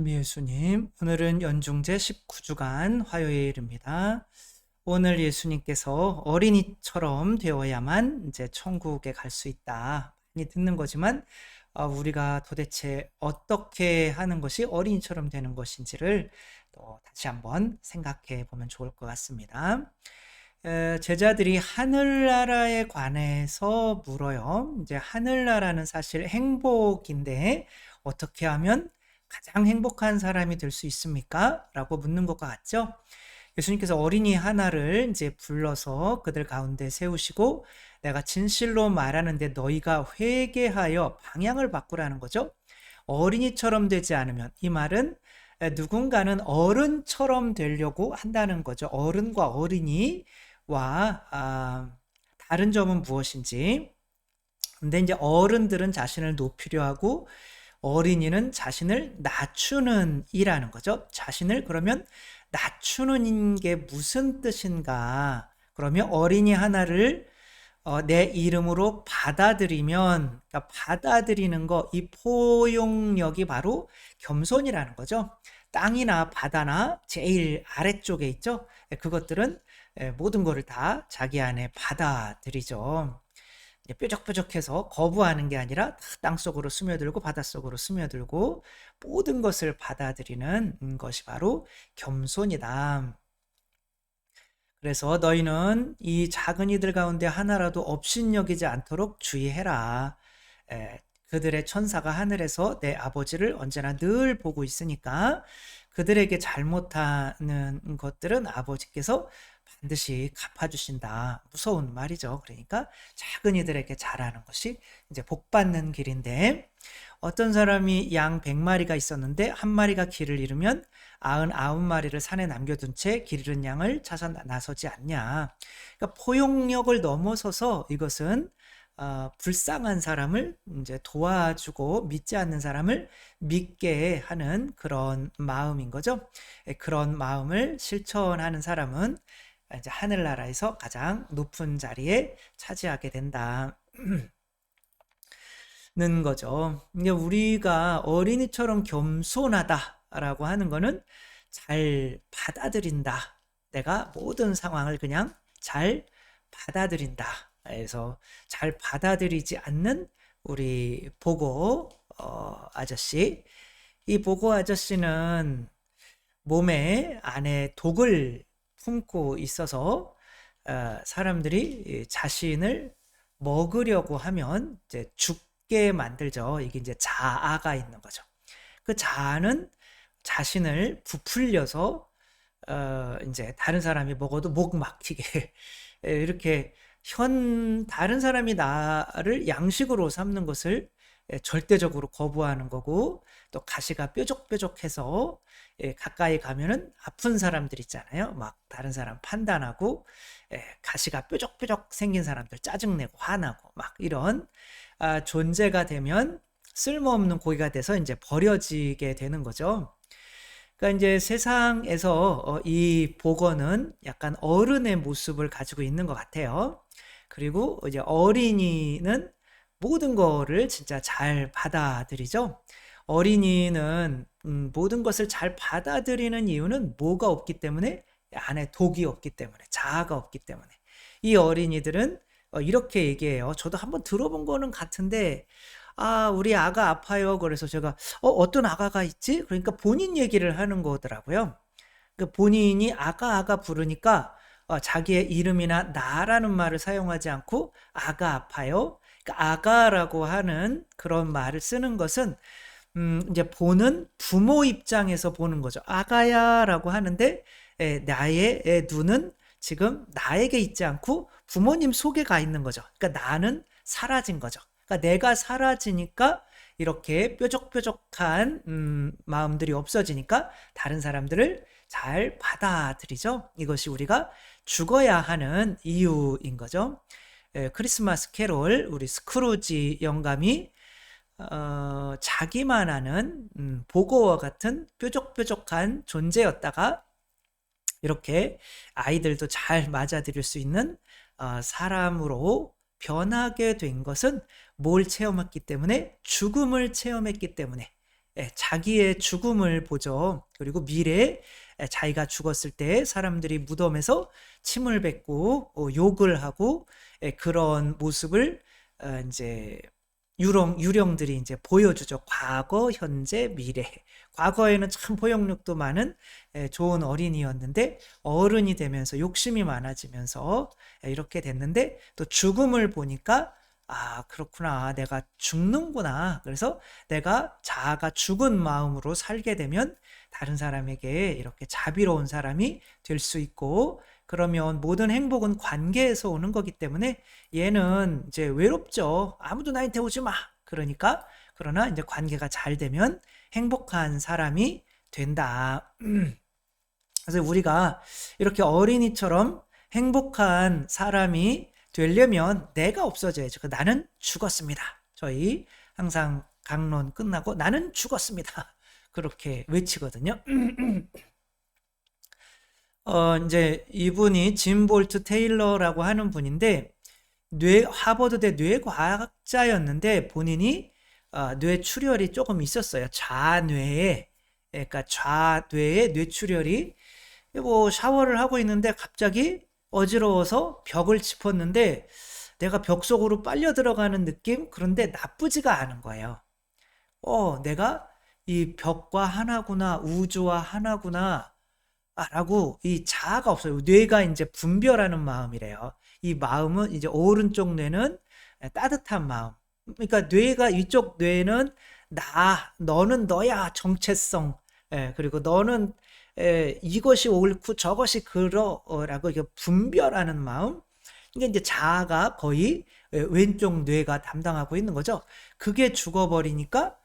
예수님, 오늘은 연중제 19주간 화요일입니다. 오늘 예수님께서 어린이처럼 되어야만 이제 천국에 갈 수 있다. 많이 듣는 거지만 우리가 도대체 어떻게 하는 것이 어린이처럼 되는 것인지를 또 다시 한번 생각해 보면 좋을 것 같습니다. 제자들이 하늘나라에 관해서 물어요. 이제 하늘나라는 사실 행복인데 어떻게 하면 가장 행복한 사람이 될 수 있습니까? 라고 묻는 것 같죠? 예수님께서 어린이 하나를 이제 불러서 그들 가운데 세우시고 내가 진실로 말하는데 너희가 회개하여 방향을 바꾸라는 거죠. 어린이처럼 되지 않으면, 이 말은 누군가는 어른처럼 되려고 한다는 거죠. 어른과 어린이와 다른 점은 무엇인지. 근데 이제 어른들은 자신을 높이려 하고 어린이는 자신을 낮추는 이라는 거죠. 자신을 그러면 낮추는 게 무슨 뜻인가? 그러면 어린이 하나를 내 이름으로 받아들이면, 그러니까 받아들이는 거, 이 포용력이 바로 겸손이라는 거죠. 땅이나 바다나 제일 아래쪽에 있죠. 그것들은 모든 것을 다 자기 안에 받아들이죠. 뾰족뾰족해서 거부하는 게 아니라 땅속으로 스며들고 바닷속으로 스며들고 모든 것을 받아들이는 것이 바로 겸손이다. 그래서 너희는 이 작은 이들 가운데 하나라도 업신여기지 않도록 주의해라. 그들의 천사가 하늘에서 내 아버지를 언제나 늘 보고 있으니까 그들에게 잘못하는 것들은 아버지께서 반드시 갚아주신다. 무서운 말이죠. 그러니까 작은 이들에게 잘하는 것이 이제 복받는 길인데, 어떤 사람이 양 100마리가 있었는데 한 마리가 길을 잃으면 99마리를 산에 남겨둔 채 길 잃은 양을 찾아 나서지 않냐. 그러니까 포용력을 넘어서서 이것은 불쌍한 사람을 이제 도와주고 믿지 않는 사람을 믿게 하는 그런 마음인 거죠. 그런 마음을 실천하는 사람은 이제 하늘나라에서 가장 높은 자리에 차지하게 된다는 거죠. 이게 우리가 어린이처럼 겸손하다라고 하는 거는 잘 받아들인다. 내가 모든 상황을 그냥 잘 받아들인다. 그래서 잘 받아들이지 않는 우리 보고 아저씨. 이 보고 아저씨는 몸에 안에 독을 품고 있어서 사람들이 자신을 먹으려고 하면 이제 죽게 만들죠. 이게 이제 자아가 있는 거죠. 그 자아는 자신을 부풀려서 이제 다른 사람이 먹어도 목 막히게 이렇게 다른 사람이 나를 양식으로 삼는 것을 절대적으로 거부하는 거고, 또 가시가 뾰족뾰족해서 가까이 가면은 아픈 사람들 있잖아요. 막 다른 사람 판단하고 가시가 뾰족뾰족 생긴 사람들 짜증내고 화나고 막 이런 존재가 되면 쓸모없는 고기가 돼서 이제 버려지게 되는 거죠. 그러니까 이제 세상에서 이 복어는 약간 어른의 모습을 가지고 있는 것 같아요. 그리고 이제 어린이는 모든 거를 진짜 잘 받아들이죠. 어린이는 모든 것을 잘 받아들이는 이유는 뭐가 없기 때문에, 안에 독이 없기 때문에, 자아가 없기 때문에. 이 어린이들은 이렇게 얘기해요. 저도 한번 들어본 거는 같은데, 우리 아가 아파요. 그래서 제가 어떤 아가가 있지? 그러니까 본인 얘기를 하는 거더라고요. 그 본인이 아가 부르니까 자기의 이름이나 나라는 말을 사용하지 않고 아가 아파요. 그러니까 아가라고 하는 그런 말을 쓰는 것은 이제 보는 부모 입장에서 보는 거죠. 아가야라고 하는데 나의 눈은 지금 나에게 있지 않고 부모님 속에 가 있는 거죠. 그러니까 나는 사라진 거죠. 그러니까 내가 사라지니까 이렇게 뾰족뾰족한 마음들이 없어지니까 다른 사람들을 잘 받아들이죠. 이것이 우리가 죽어야 하는 이유인 거죠. 크리스마스 캐롤, 우리 스크루지 영감이 자기만 아는 보고와 같은 뾰족뾰족한 존재였다가 이렇게 아이들도 잘 맞아들일 수 있는 사람으로 변하게 된 것은 뭘 체험했기 때문에? 죽음을 체험했기 때문에. 자기의 죽음을 보죠. 그리고 미래에 자기가 죽었을 때 사람들이 무덤에서 침을 뱉고 욕을 하고 그런 모습을 이제 유령들이 이제 보여주죠. 과거, 현재, 미래. 과거에는 참 포용력도 많은 좋은 어린이였는데 어른이 되면서 욕심이 많아지면서 이렇게 됐는데 또 죽음을 보니까 아, 그렇구나. 내가 죽는구나. 그래서 내가 자아가 죽은 마음으로 살게 되면 다른 사람에게 이렇게 자비로운 사람이 될 수 있고 그러면 모든 행복은 관계에서 오는 거기 때문에 얘는 이제 외롭죠. 아무도 나한테 오지 마. 그러나 이제 관계가 잘 되면 행복한 사람이 된다. 그래서 우리가 이렇게 어린이처럼 행복한 사람이 되려면 내가 없어져야죠. 나는 죽었습니다. 저희 항상 강론 끝나고 나는 죽었습니다. 그렇게 외치거든요. 이제 이분이 짐 볼트 테일러라고 하는 분인데 하버드대 뇌과학자였는데 본인이 뇌출혈이 조금 있었어요. 좌뇌에 그러니까 좌뇌에 뇌출혈이 뭐 샤워를 하고 있는데 갑자기 어지러워서 벽을 짚었는데 내가 벽 속으로 빨려 들어가는 느낌? 그런데 나쁘지가 않은 거예요. 내가 이 벽과 하나구나, 우주와 하나구나, 라고 이 자아가 없어요. 뇌가 이제 분별하는 마음이래요. 이 마음은 이제 오른쪽 뇌는 따뜻한 마음. 그러니까 뇌가 이쪽 뇌는 너는 너야 정체성. 그리고 너는 이것이 옳고 저것이 그러라고 이게 분별하는 마음. 이게 이제 자아가 거의 왼쪽 뇌가 담당하고 있는 거죠. 그게 죽어버리니까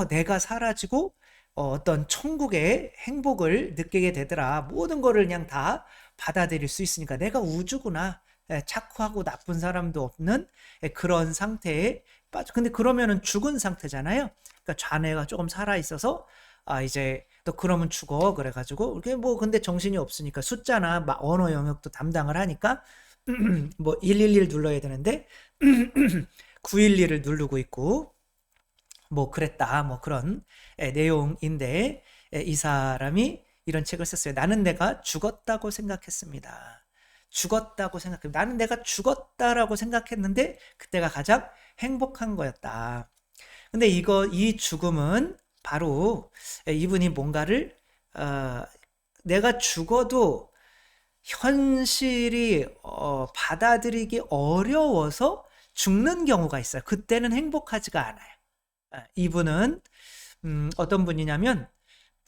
내가 사라지고 어떤 천국의 행복을 느끼게 되더라. 모든 거를 그냥 다 받아들일 수 있으니까 내가 우주구나. 착하고 나쁜 사람도 없는 그런 상태에 빠져. 근데 그러면은 죽은 상태잖아요. 그러니까 좌뇌가 조금 살아 있어서 이제 또 그러면 죽어 그래가지고 이게 뭐 근데 정신이 없으니까 숫자나 언어 영역도 담당을 하니까 뭐 111 눌러야 되는데 911을 누르고 있고 뭐 그랬다 뭐 그런 내용인데 이 사람이 이런 책을 썼어요. 나는 내가 죽었다고 생각했습니다. 죽었다고 생각해. 나는 내가 죽었다라고 생각했는데 그때가 가장 행복한 거였다. 근데 이 죽음은 바로 이분이 뭔가를 내가 죽어도 현실이 받아들이기 어려워서 죽는 경우가 있어요. 그때는 행복하지가 않아요. 이분은 어떤 분이냐면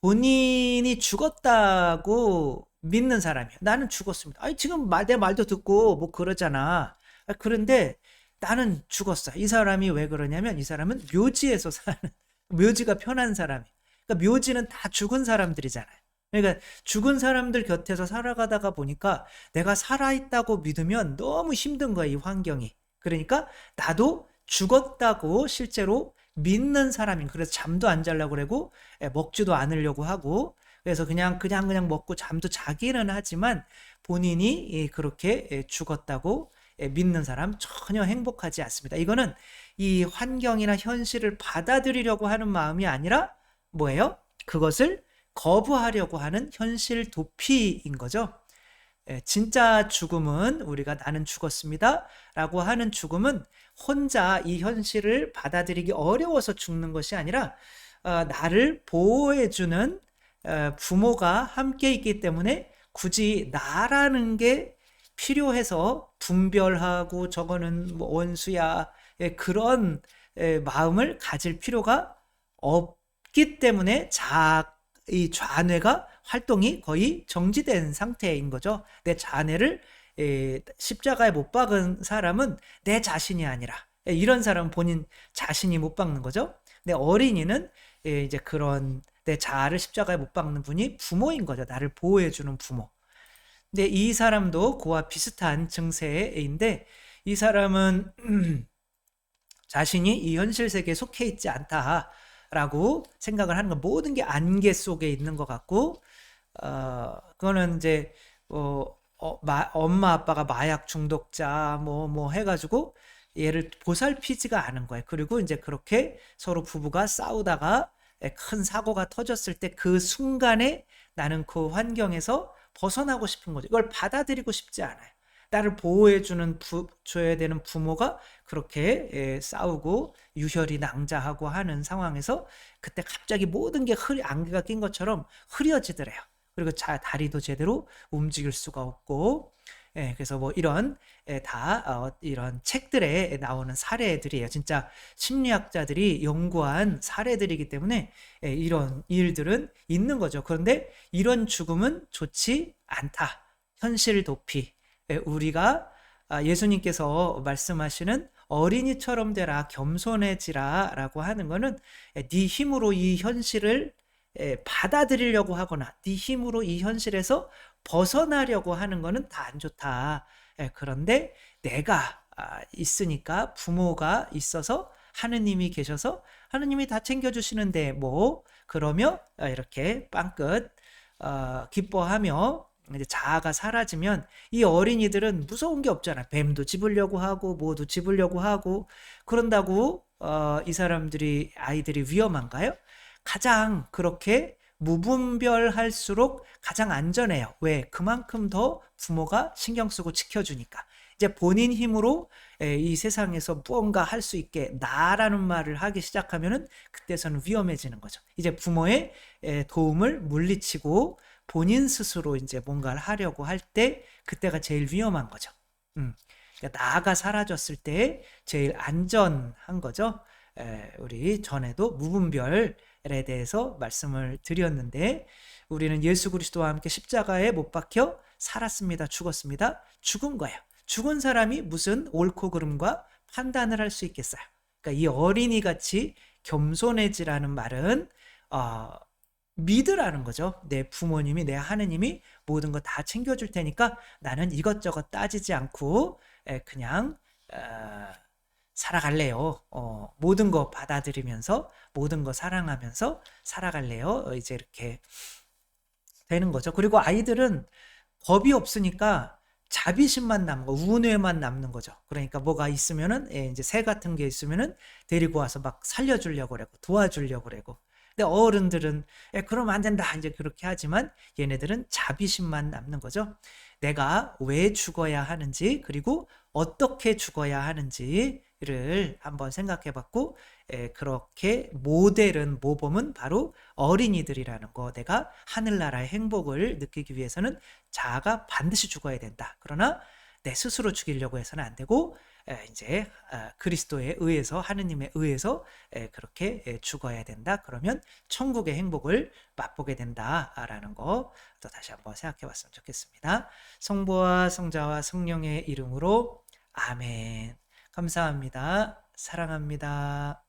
본인이 죽었다고 믿는 사람이에요. 나는 죽었습니다. 아니 지금 내 말도 듣고 뭐 그러잖아. 그런데 나는 죽었어. 이 사람이 왜 그러냐면 이 사람은 묘지에서 사는 묘지가 편한 사람이에요. 그러니까 묘지는 다 죽은 사람들이잖아요. 그러니까 죽은 사람들 곁에서 살아가다가 보니까 내가 살아있다고 믿으면 너무 힘든 거야, 이 환경이. 그러니까 나도 죽었다고 실제로 믿는 사람인. 그래서 잠도 안 자려고 그러고 먹지도 않으려고 하고 그래서 그냥 먹고 잠도 자기는 하지만 본인이 그렇게 죽었다고 믿는 사람 전혀 행복하지 않습니다. 이거는 이 환경이나 현실을 받아들이려고 하는 마음이 아니라 뭐예요? 그것을 거부하려고 하는 현실 도피인 거죠. 진짜 죽음은 우리가 나는 죽었습니다 라고 하는 죽음은 혼자 이 현실을 받아들이기 어려워서 죽는 것이 아니라 나를 보호해주는 부모가 함께 있기 때문에 굳이 나라는 게 필요해서 분별하고 저거는 뭐 원수야 그런 마음을 가질 필요가 없기 때문에 이 좌뇌가 활동이 거의 정지된 상태인 거죠. 내 좌뇌를 십자가에 못 박은 사람은 내 자신이 아니라 이런 사람은 본인 자신이 못 박는 거죠. 근데 어린이는 이제 그런 내 자아를 십자가에 못 박는 분이 부모인 거죠. 나를 보호해주는 부모. 근데 이 사람도 그와 비슷한 증세인데 이 사람은 자신이 이 현실 세계에 속해 있지 않다라고 생각을 하는 거 모든 게 안개 속에 있는 것 같고 그거는 이제 엄마 아빠가 마약 중독자 뭐 해가지고 얘를 보살피지가 않은 거예요. 그리고 이제 그렇게 서로 부부가 싸우다가 큰 사고가 터졌을 때 그 순간에 나는 그 환경에서 벗어나고 싶은 거죠. 이걸 받아들이고 싶지 않아요. 나를 줘야 되는 부모가 그렇게 싸우고 유혈이 낭자하고 하는 상황에서 그때 갑자기 모든 게 안개가 낀 것처럼 흐려지더래요. 그리고 다리도 제대로 움직일 수가 없고, 그래서 뭐 이런 이런 책들에 나오는 사례들이에요. 진짜 심리학자들이 연구한 사례들이기 때문에 이런 일들은 있는 거죠. 그런데 이런 죽음은 좋지 않다. 현실 도피. 우리가 예수님께서 말씀하시는 어린이처럼 되라, 겸손해지라 라고 하는 거는 네 힘으로 이 현실을 받아들이려고 하거나 네 힘으로 이 현실에서 벗어나려고 하는 거는 다 안 좋다. 그런데 내가 있으니까, 부모가 있어서, 하느님이 계셔서 하느님이 다 챙겨주시는데 뭐 그러며 이렇게 빵긋 기뻐하며 이제 자아가 사라지면 이 어린이들은 무서운 게 없잖아. 뱀도 집으려고 하고 뭐도 집으려고 하고. 그런다고 이 아이들이 위험한가요? 가장 그렇게 무분별할수록 가장 안전해요. 왜? 그만큼 더 부모가 신경 쓰고 지켜주니까. 이제 본인 힘으로 이 세상에서 무언가 할 수 있게 나라는 말을 하기 시작하면은 그때서는 위험해지는 거죠. 이제 부모의 도움을 물리치고 본인 스스로 이제 뭔가를 하려고 할 때 그때가 제일 위험한 거죠. 그러니까 나가 사라졌을 때 제일 안전한 거죠. 우리 전에도 무분별에 대해서 말씀을 드렸는데, 우리는 예수 그리스도와 함께 십자가에 못 박혀 살았습니다. 죽었습니다. 죽은 거예요. 죽은 사람이 무슨 옳고 그름과 판단을 할 수 있겠어요. 그러니까 이 어린이같이 겸손해지라는 말은 믿으라는 거죠. 내 부모님이, 내 하느님이 모든 거 다 챙겨줄 테니까 나는 이것저것 따지지 않고 그냥 살아갈래요. 모든 거 받아들이면서, 모든 거 사랑하면서 살아갈래요. 이제 이렇게 되는 거죠. 그리고 아이들은 겁이 없으니까 자비심만 남은 거, 우뇌만 남는 거죠. 그러니까 뭐가 있으면은 이제 새 같은 게 있으면은 데리고 와서 막 살려주려고 그러고 도와주려고 그러고. 근데 어른들은 그러면 안 된다 이제 그렇게 하지만 얘네들은 자비심만 남는 거죠. 내가 왜 죽어야 하는지, 그리고 어떻게 죽어야 하는지를 한번 생각해 봤고, 그렇게 모범은 바로 어린이들이라는 거. 내가 하늘나라의 행복을 느끼기 위해서는 자아가 반드시 죽어야 된다. 그러나 내 스스로 죽이려고 해서는 안 되고 이제 그리스도에 의해서, 하느님에 의해서 그렇게 죽어야 된다. 그러면 천국의 행복을 맛보게 된다라는 거 또 다시 한번 생각해 봤으면 좋겠습니다. 성부와 성자와 성령의 이름으로 아멘. 감사합니다. 사랑합니다.